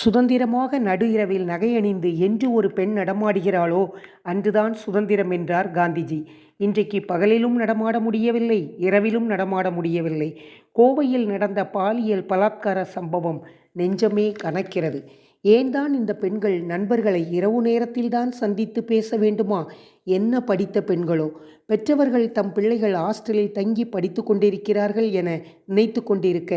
சுதந்திரமாக நடு இரவில் நகையணிந்து என்று ஒரு பெண் நடமாடுகிறாளோ அன்றுதான் சுதந்திரம் என்றார் காந்திஜி. இன்றைக்கு பகலிலும் நடமாட முடியவில்லை, இரவிலும் நடமாட முடியவில்லை. கோவையில் நடந்த பாலியல் பலாத்கார சம்பவம் நெஞ்சமே கனக்கிறது. ஏன்தான் இந்த பெண்கள் நண்பர்களை இரவு நேரத்தில்தான் சந்தித்து பேச வேண்டுமா? என்ன படித்த பெண்களோ! பெற்றவர்கள் தம் பிள்ளைகள் ஹாஸ்டலில் தங்கி படித்து கொண்டிருக்கிறார்கள் என நினைத்து கொண்டிருக்க,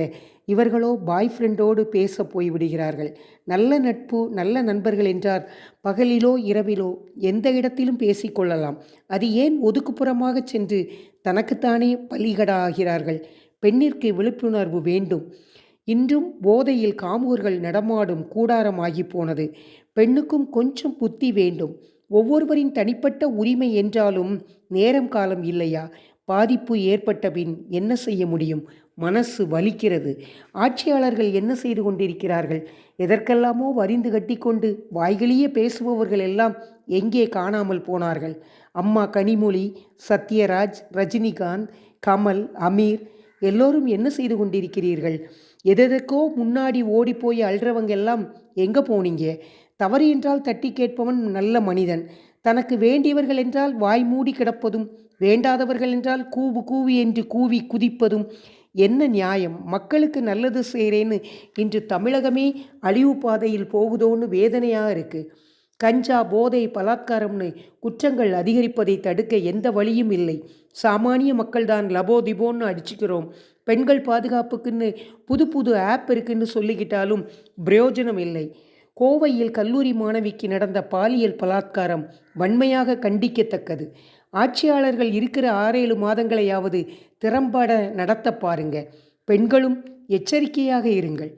இவர்களோ பாய் ஃப்ரெண்டோடு பேச போய்விடுகிறார்கள். நல்ல நட்பு, நல்ல நண்பர்கள் என்றார் பகலிலோ இரவிலோ எந்த இடத்திலும் பேசிக்கொள்ளலாம். அது ஏன் ஒதுக்குப்புறமாக சென்று தனக்குத்தானே பலிகடாகிறார்கள்? பெண்ணிற்கு விழிப்புணர்வு வேண்டும். இன்றும் போதையில் காமுகர்கள் நடமாடும் கூடாரமாகி போனது. பெண்ணுக்கும் கொஞ்சம் புத்தி வேண்டும். ஒவ்வொருவரின் தனிப்பட்ட உரிமை என்றாலும் நேரம் காலம் இல்லையா? பாதிப்பு ஏற்பட்ட பின் என்ன செய்ய முடியும்? மனசு வலிக்கிறது. ஆட்சியாளர்கள் என்ன செய்து கொண்டிருக்கிறார்கள்? எதற்கெல்லாமோ வரிந்து கட்டிக்கொண்டு வாய்களியே பேசுபவர்கள் எல்லாம் எங்கே காணாமல் போனார்கள்? அம்மா கனிமொழி, சத்யராஜ், ரஜினிகாந்த், கமல், அமீர் எல்லோரும் என்ன செய்து கொண்டிருக்கிறீர்கள்? எதற்கோ முன்னாடி ஓடி போய் அழுறவங்க எல்லாம் எங்கே போனீங்க? தவறு என்றால் தட்டி கேட்பவன் நல்ல மனிதன். தனக்கு வேண்டியவர்கள் என்றால் வாய் மூடி கிடப்பதும், வேண்டாதவர்கள் என்றால் கூவு கூவி என்று கூவி குதிப்பதும் என்ன நியாயம்? மக்களுக்கு நல்லது செய்கிறேன்னு இன்று தமிழகமே அழிவு பாதையில் போகுதோன்னு வேதனையாக இருக்குது. கஞ்சா, போதை, பலாத்காரம்னு குற்றங்கள் அதிகரிப்பதை தடுக்க எந்த வழியும் இல்லை. சாமானிய மக்கள்தான் லபோ திபோன்னு அடிச்சுக்கிறோம். பெண்கள் பாதுகாப்புக்குன்னு புது புது ஆப் இருக்குன்னு சொல்லிக்கிட்டாலும் பிரயோஜனம் இல்லை. கோவையில் கல்லூரி மாணவிக்கு நடந்த பாலியல் பலாத்காரம் வன்மையாக கண்டிக்கத்தக்கது. ஆட்சியாளர்கள் இருக்கிற 6-7 மாதங்களையாவது திறம்பட நடத்த பாருங்க. பெண்களும் எச்சரிக்கையாக இருங்கள்.